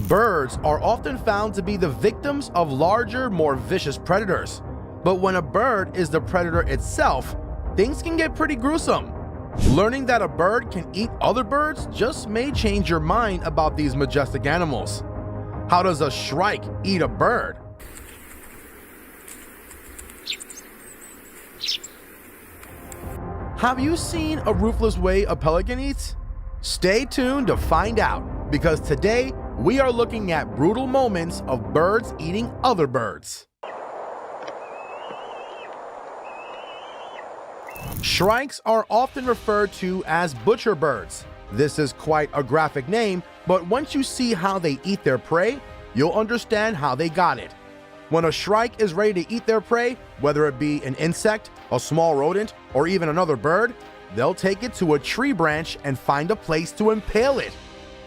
Birds are often found to be the victims of larger, more vicious predators. But when a bird is the predator itself, things can get pretty gruesome. Learning that a bird can eat other birds just may change your mind about these majestic animals. How does a shrike eat a bird? Have you seen a ruthless way a pelican eats? Stay tuned to find out, because today we are looking at brutal moments of birds eating other birds. Shrikes are often referred to as butcher birds. This is quite a graphic name, but once you see how they eat their prey, you'll understand how they got it. When a shrike is ready to eat their prey, whether it be an insect, a small rodent, or even another bird, they'll take it to a tree branch and find a place to impale it.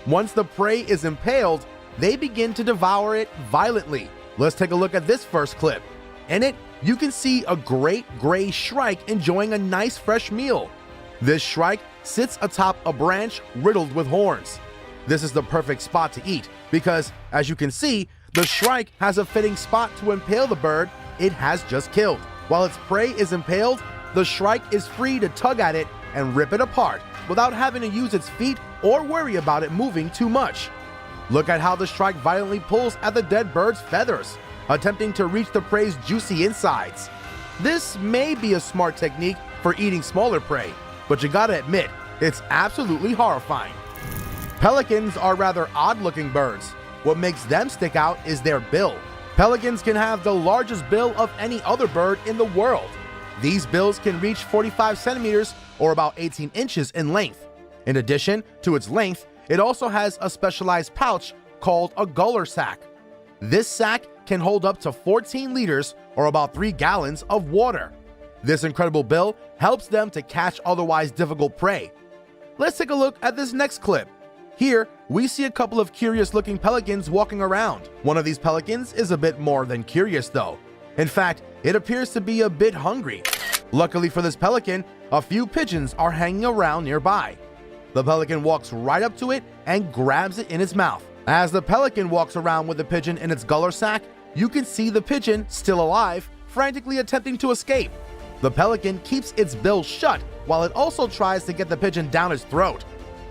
Once the prey is impaled, they begin to devour it violently. Let's take a look at this first clip. In it, you can see a great gray shrike enjoying a nice fresh meal. This shrike sits atop a branch riddled with horns. This is the perfect spot to eat because, as you can see, the shrike has a fitting spot to impale the bird it has just killed. While its prey is impaled, the shrike is free to tug at it and rip it apart without having to use its feet or worry about it moving too much. Look at how the shrike violently pulls at the dead bird's feathers, attempting to reach the prey's juicy insides. This may be a smart technique for eating smaller prey, but you gotta admit, it's absolutely horrifying. Pelicans are rather odd-looking birds. What makes them stick out is their bill. Pelicans can have the largest bill of any other bird in the world. These bills can reach 45 centimeters or about 18 inches in length. In addition to its length, it also has a specialized pouch called a gular sac. This sac can hold up to 14 liters or about 3 gallons of water. This incredible bill helps them to catch otherwise difficult prey. Let's take a look at this next clip. Here, we see a couple of curious-looking pelicans walking around. One of these pelicans is a bit more than curious, though. In fact, it appears to be a bit hungry. Luckily for this pelican, a few pigeons are hanging around nearby. The pelican walks right up to it and grabs it in its mouth. As the pelican walks around with the pigeon in its gular sac, you can see the pigeon, still alive, frantically attempting to escape. The pelican keeps its bill shut while it also tries to get the pigeon down its throat.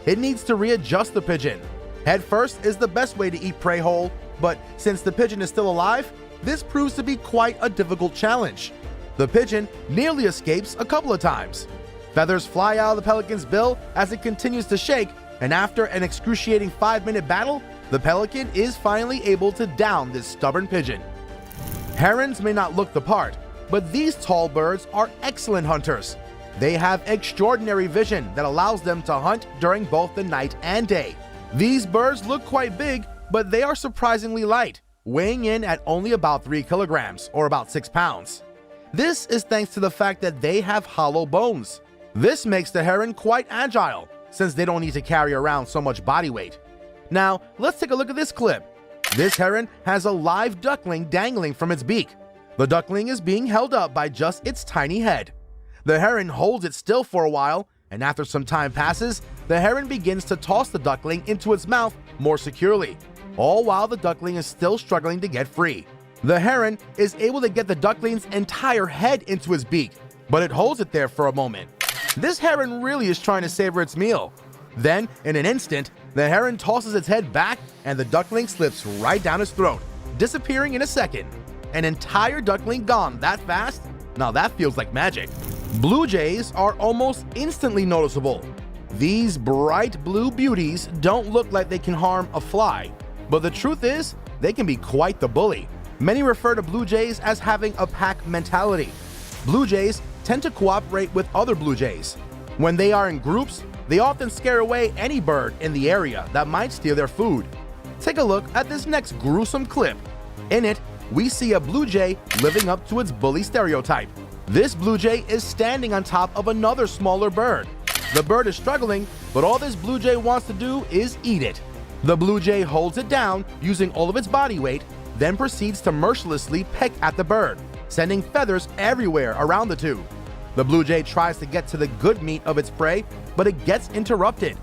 It needs to readjust the pigeon. Head first is the best way to eat prey whole, but since the pigeon is still alive, this proves to be quite a difficult challenge. The pigeon nearly escapes a couple of times. Feathers fly out of the pelican's bill as it continues to shake, and after an excruciating 5-minute battle, the pelican is finally able to down this stubborn pigeon. Herons may not look the part, but these tall birds are excellent hunters. They have extraordinary vision that allows them to hunt during both the night and day. These birds look quite big, but they are surprisingly light, weighing in at only about 3 kilograms, or about 6 pounds. This is thanks to the fact that they have hollow bones. This makes the heron quite agile, since they don't need to carry around so much body weight. Now, let's take a look at this clip. This heron has a live duckling dangling from its beak. The duckling is being held up by just its tiny head. The heron holds it still for a while, and after some time passes, the heron begins to toss the duckling into its mouth more securely, all while the duckling is still struggling to get free. The heron is able to get the duckling's entire head into its beak, but it holds it there for a moment. This heron really is trying to savor its meal. Then, in an instant, the heron tosses its head back and the duckling slips right down its throat, disappearing in a second. An entire duckling gone that fast? Now that feels like magic. Blue jays are almost instantly noticeable. These bright blue beauties don't look like they can harm a fly, but the truth is, they can be quite the bully. Many refer to blue jays as having a pack mentality. Blue jays tend to cooperate with other blue jays. When they are in groups, they often scare away any bird in the area that might steal their food. Take a look at this next gruesome clip. In it, we see a blue jay living up to its bully stereotype. This blue jay is standing on top of another smaller bird. The bird is struggling, but all this blue jay wants to do is eat it. The blue jay holds it down using all of its body weight, then proceeds to mercilessly peck at the bird, sending feathers everywhere around the two. The blue jay tries to get to the good meat of its prey, but it gets interrupted.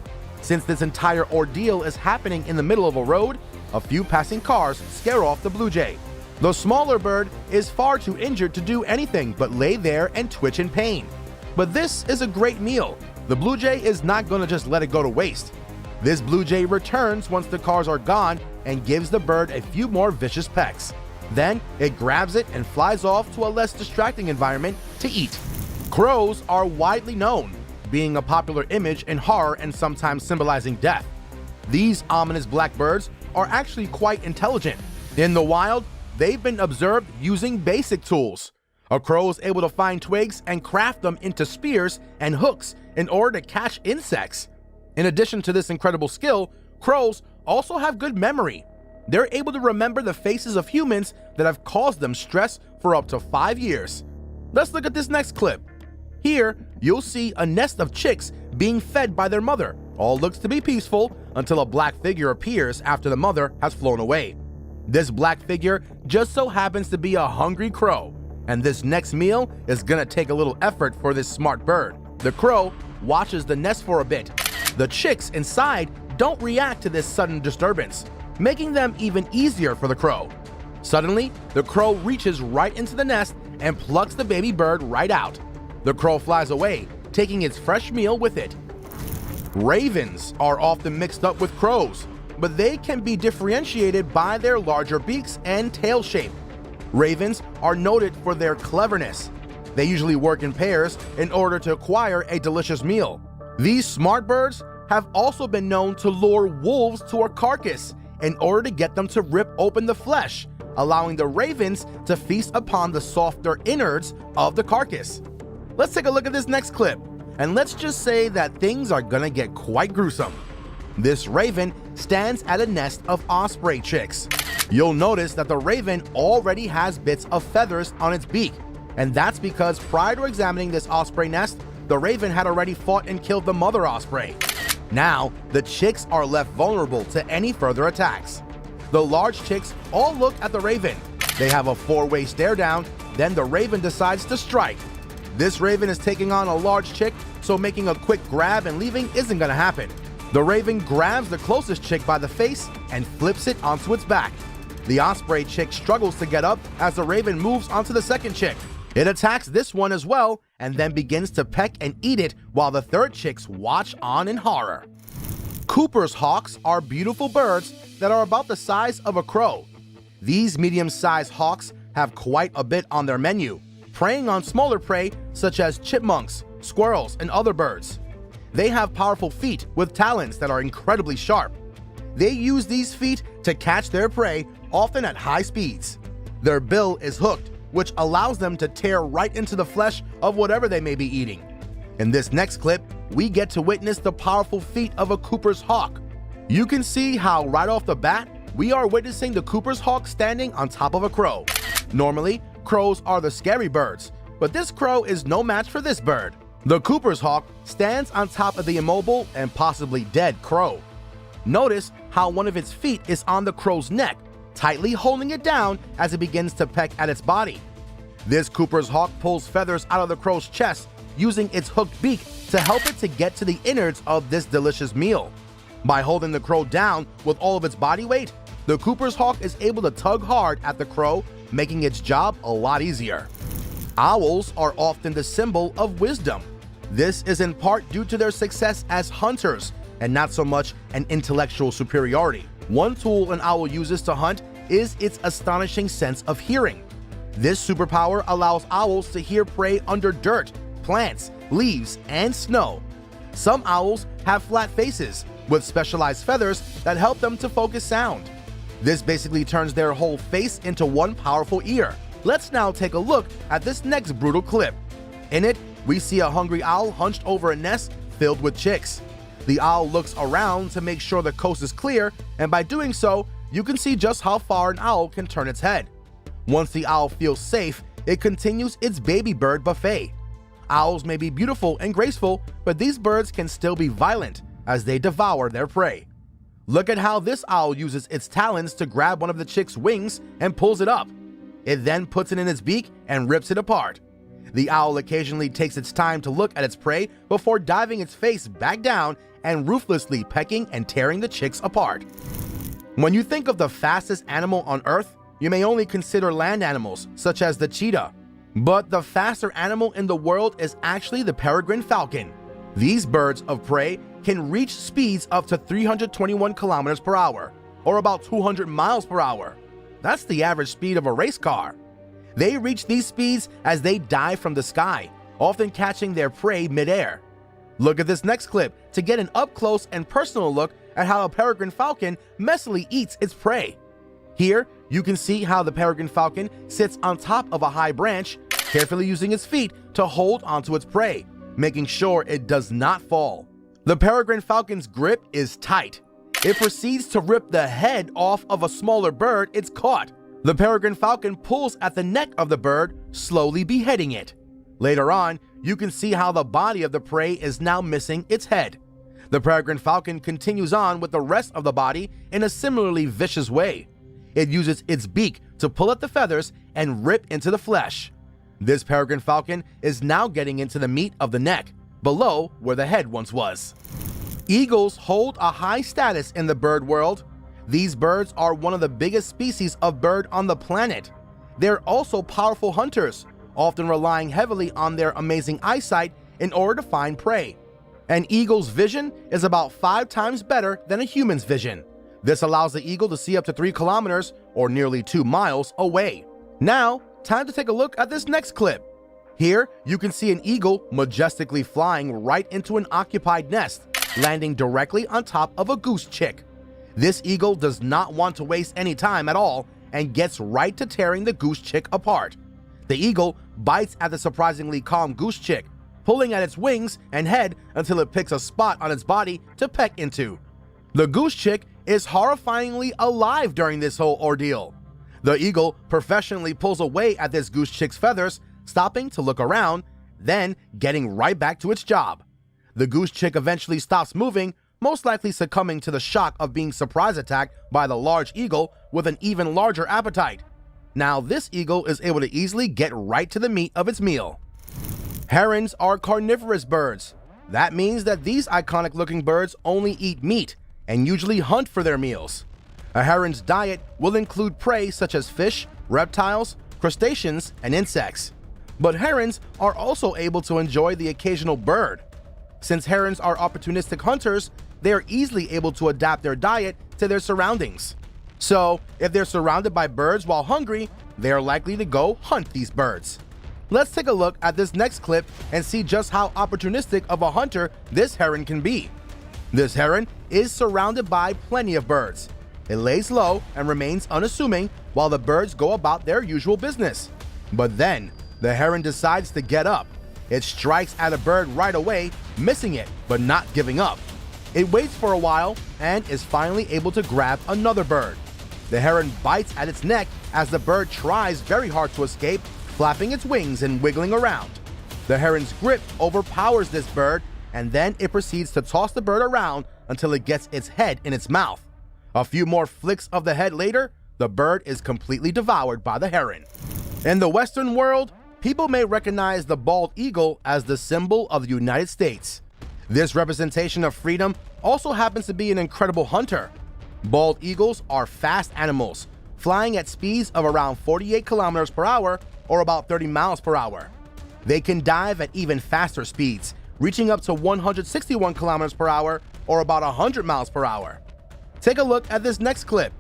Since this entire ordeal is happening in the middle of a road, a few passing cars scare off the blue jay. The smaller bird is far too injured to do anything but lay there and twitch in pain. But this is a great meal. The blue jay is not going to just let it go to waste. This blue jay returns once the cars are gone and gives the bird a few more vicious pecks. Then it grabs it and flies off to a less distracting environment to eat. Crows are widely known, being a popular image in horror and sometimes symbolizing death. These ominous black birds are actually quite intelligent. In the wild, they've been observed using basic tools. A crow is able to find twigs and craft them into spears and hooks in order to catch insects. In addition to this incredible skill, crows also have good memory. They're able to remember the faces of humans that have caused them stress for up to 5 years. Let's look at this next clip. Here, you'll see a nest of chicks being fed by their mother. All looks to be peaceful until a black figure appears after the mother has flown away. This black figure just so happens to be a hungry crow, and this next meal is gonna take a little effort for this smart bird. The crow watches the nest for a bit. The chicks inside don't react to this sudden disturbance, making them even easier for the crow. Suddenly, the crow reaches right into the nest and plucks the baby bird right out. The crow flies away, taking its fresh meal with it. Ravens are often mixed up with crows, but they can be differentiated by their larger beaks and tail shape. Ravens are noted for their cleverness. They usually work in pairs in order to acquire a delicious meal. These smart birds have also been known to lure wolves to a carcass in order to get them to rip open the flesh, allowing the ravens to feast upon the softer innards of the carcass. Let's take a look at this next clip, and let's just say that things are gonna get quite gruesome. This raven stands at a nest of osprey chicks. You'll notice that the raven already has bits of feathers on its beak, and that's because prior to examining this osprey nest, the raven had already fought and killed the mother osprey. Now, the chicks are left vulnerable to any further attacks. The large chicks all look at the raven. They have a four-way stare down, then the raven decides to strike. This raven is taking on a large chick, so making a quick grab and leaving isn't gonna happen. The raven grabs the closest chick by the face and flips it onto its back. The osprey chick struggles to get up as the raven moves onto the second chick. It attacks this one as well and then begins to peck and eat it while the third chicks watch on in horror. Cooper's hawks are beautiful birds that are about the size of a crow. These medium-sized hawks have quite a bit on their menu, preying on smaller prey such as chipmunks, squirrels, and other birds. They have powerful feet with talons that are incredibly sharp. They use these feet to catch their prey, often at high speeds. Their bill is hooked, which allows them to tear right into the flesh of whatever they may be eating. In this next clip, we get to witness the powerful feat of a Cooper's hawk. You can see how right off the bat, we are witnessing the Cooper's hawk standing on top of a crow. Normally, crows are the scary birds, but this crow is no match for this bird. The Cooper's hawk stands on top of the immobile and possibly dead crow. Notice how one of its feet is on the crow's neck, tightly holding it down as it begins to peck at its body. This Cooper's hawk pulls feathers out of the crow's chest using its hooked beak to help it to get to the innards of this delicious meal. By holding the crow down with all of its body weight, the Cooper's hawk is able to tug hard at the crow, making its job a lot easier. Owls are often the symbol of wisdom. This is in part due to their success as hunters and not so much an intellectual superiority. One tool an owl uses to hunt is its astonishing sense of hearing. This superpower allows owls to hear prey under dirt, plants, leaves, and snow. Some owls have flat faces with specialized feathers that help them to focus sound. This basically turns their whole face into one powerful ear. Let's now take a look at this next brutal clip. In it, we see a hungry owl hunched over a nest filled with chicks. The owl looks around to make sure the coast is clear, and by doing so, you can see just how far an owl can turn its head. Once the owl feels safe, it continues its baby bird buffet. Owls may be beautiful and graceful, but these birds can still be violent as they devour their prey. Look at how this owl uses its talons to grab one of the chick's wings and pulls it up. It then puts it in its beak and rips it apart. The owl occasionally takes its time to look at its prey before diving its face back down and ruthlessly pecking and tearing the chicks apart. When you think of the fastest animal on Earth, you may only consider land animals, such as the cheetah. But the faster animal in the world is actually the peregrine falcon. These birds of prey can reach speeds up to 321 kilometers per hour, or about 200 miles per hour. That's the average speed of a race car. They reach these speeds as they dive from the sky, often catching their prey midair. Look at this next clip to get an up-close and personal look at how a peregrine falcon messily eats its prey. Here, you can see how the peregrine falcon sits on top of a high branch, carefully using its feet to hold onto its prey, making sure it does not fall. The peregrine falcon's grip is tight. It proceeds to rip the head off of a smaller bird it's caught. The peregrine falcon pulls at the neck of the bird, slowly beheading it. Later on, you can see how the body of the prey is now missing its head. The peregrine falcon continues on with the rest of the body in a similarly vicious way. It uses its beak to pull at the feathers and rip into the flesh. This peregrine falcon is now getting into the meat of the neck, below where the head once was. Eagles hold a high status in the bird world. These birds are one of the biggest species of bird on the planet. They're also powerful hunters, often relying heavily on their amazing eyesight in order to find prey. An eagle's vision is about 5 times better than a human's vision. This allows the eagle to see up to 3 kilometers, or nearly 2 miles, away. Now, time to take a look at this next clip. Here, you can see an eagle majestically flying right into an occupied nest, landing directly on top of a goose chick. This eagle does not want to waste any time at all and gets right to tearing the goose chick apart. The eagle bites at the surprisingly calm goose chick, pulling at its wings and head until it picks a spot on its body to peck into. The goose chick is horrifyingly alive during this whole ordeal. The eagle professionally pulls away at this goose chick's feathers, stopping to look around, then getting right back to its job. The goose chick eventually stops moving, most likely succumbing to the shock of being surprise attacked by the large eagle with an even larger appetite. Now this eagle is able to easily get right to the meat of its meal. Herons are carnivorous birds. That means that these iconic looking birds only eat meat and usually hunt for their meals. A heron's diet will include prey such as fish, reptiles, crustaceans, and insects. But herons are also able to enjoy the occasional bird. Since herons are opportunistic hunters, they are easily able to adapt their diet to their surroundings. So, if they're surrounded by birds while hungry, they are likely to go hunt these birds. Let's take a look at this next clip and see just how opportunistic of a hunter this heron can be. This heron is surrounded by plenty of birds. It lays low and remains unassuming while the birds go about their usual business. But then, the heron decides to get up. It strikes at a bird right away, missing it, but not giving up. It waits for a while and is finally able to grab another bird. The heron bites at its neck as the bird tries very hard to escape, flapping its wings and wiggling around. The heron's grip overpowers this bird, and then it proceeds to toss the bird around until it gets its head in its mouth. A few more flicks of the head later, the bird is completely devoured by the heron. In the Western world, people may recognize the bald eagle as the symbol of the United States. This representation of freedom also happens to be an incredible hunter. Bald eagles are fast animals, flying at speeds of around 48 kilometers per hour or about 30 miles per hour. They can dive at even faster speeds, reaching up to 161 kilometers per hour or about 100 miles per hour. Take a look at this next clip.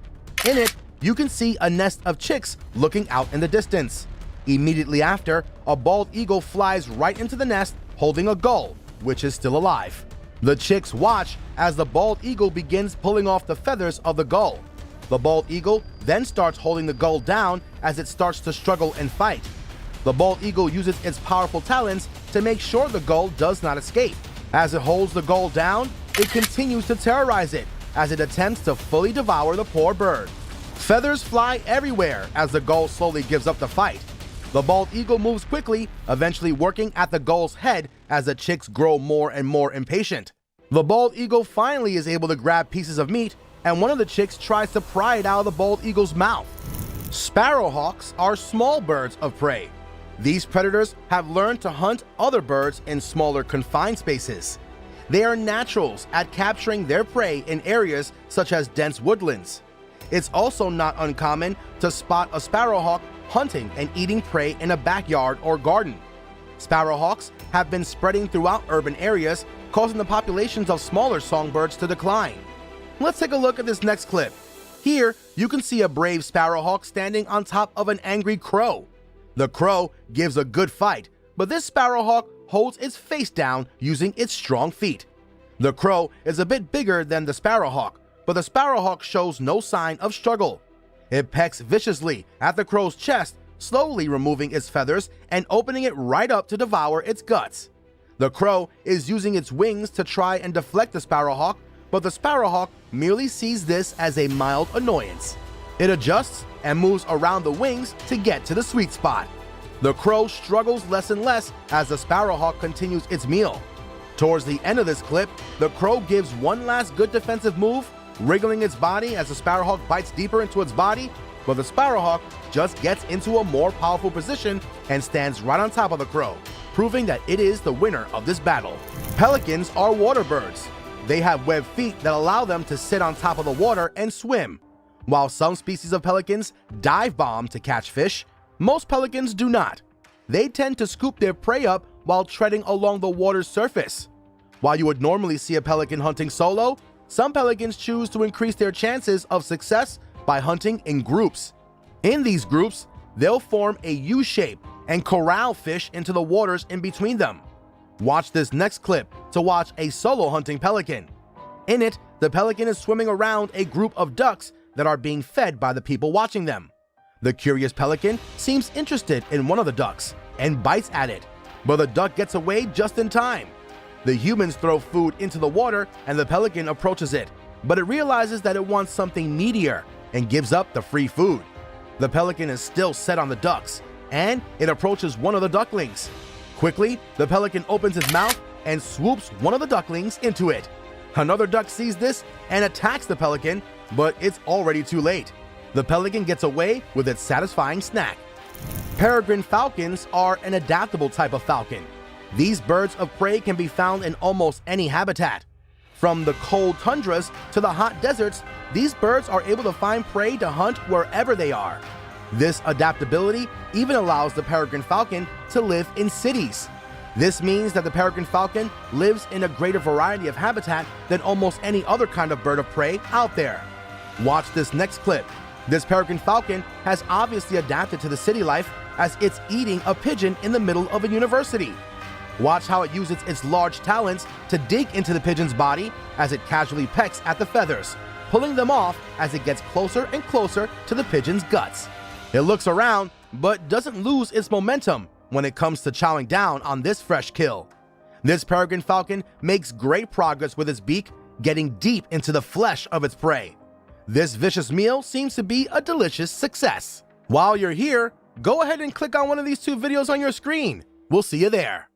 In it, you can see a nest of chicks looking out in the distance. Immediately after, a bald eagle flies right into the nest holding a gull, which is still alive. The chicks watch as the bald eagle begins pulling off the feathers of the gull. The bald eagle then starts holding the gull down as it starts to struggle and fight. The bald eagle uses its powerful talons to make sure the gull does not escape. As it holds the gull down, it continues to terrorize it as it attempts to fully devour the poor bird. Feathers fly everywhere as the gull slowly gives up the fight. The bald eagle moves quickly, eventually working at the gull's head as the chicks grow more and more impatient. The bald eagle finally is able to grab pieces of meat, and one of the chicks tries to pry it out of the bald eagle's mouth. Sparrowhawks are small birds of prey. These predators have learned to hunt other birds in smaller confined spaces. They are naturals at capturing their prey in areas such as dense woodlands. It's also not uncommon to spot a sparrowhawk hunting and eating prey in a backyard or garden. Sparrowhawks have been spreading throughout urban areas, causing the populations of smaller songbirds to decline. Let's take a look at this next clip. Here, you can see a brave sparrowhawk standing on top of an angry crow. The crow gives a good fight, but this sparrowhawk holds its face down using its strong feet. The crow is a bit bigger than the sparrowhawk, but the sparrowhawk shows no sign of struggle. It pecks viciously at the crow's chest, slowly removing its feathers and opening it right up to devour its guts. The crow is using its wings to try and deflect the sparrowhawk, but the sparrowhawk merely sees this as a mild annoyance. It adjusts and moves around the wings to get to the sweet spot. The crow struggles less and less as the sparrowhawk continues its meal. Towards the end of this clip, the crow gives one last good defensive move, wriggling its body as the sparrowhawk bites deeper into its body, but the sparrowhawk just gets into a more powerful position and stands right on top of the crow, proving that it is the winner of this battle. Pelicans are water birds. They have webbed feet that allow them to sit on top of the water and swim. While some species of pelicans dive bomb to catch fish, most pelicans do not. They tend to scoop their prey up while treading along the water's surface. While you would normally see a pelican hunting solo, some pelicans choose to increase their chances of success by hunting in groups. In these groups, they'll form a U shape and corral fish into the waters in between them. Watch this next clip to watch a solo hunting pelican. In it, the pelican is swimming around a group of ducks that are being fed by the people watching them. The curious pelican seems interested in one of the ducks and bites at it, but the duck gets away just in time. The humans throw food into the water and the pelican approaches it, but it realizes that it wants something meatier and gives up the free food. The pelican is still set on the ducks, and it approaches one of the ducklings. Quickly, the pelican opens its mouth and swoops one of the ducklings into it. Another duck sees this and attacks the pelican, but it's already too late. The pelican gets away with its satisfying snack. Peregrine falcons are an adaptable type of falcon. These birds of prey can be found in almost any habitat. From the cold tundras to the hot deserts, these birds are able to find prey to hunt wherever they are. This adaptability even allows the peregrine falcon to live in cities. This means that the peregrine falcon lives in a greater variety of habitat than almost any other kind of bird of prey out there. Watch this next clip. This peregrine falcon has obviously adapted to the city life as it's eating a pigeon in the middle of a university. Watch how it uses its large talons to dig into the pigeon's body as it casually pecks at the feathers, pulling them off as it gets closer and closer to the pigeon's guts. It looks around, but doesn't lose its momentum when it comes to chowing down on this fresh kill. This peregrine falcon makes great progress with its beak, getting deep into the flesh of its prey. This vicious meal seems to be a delicious success. While you're here, go ahead and click on one of these two videos on your screen. We'll see you there.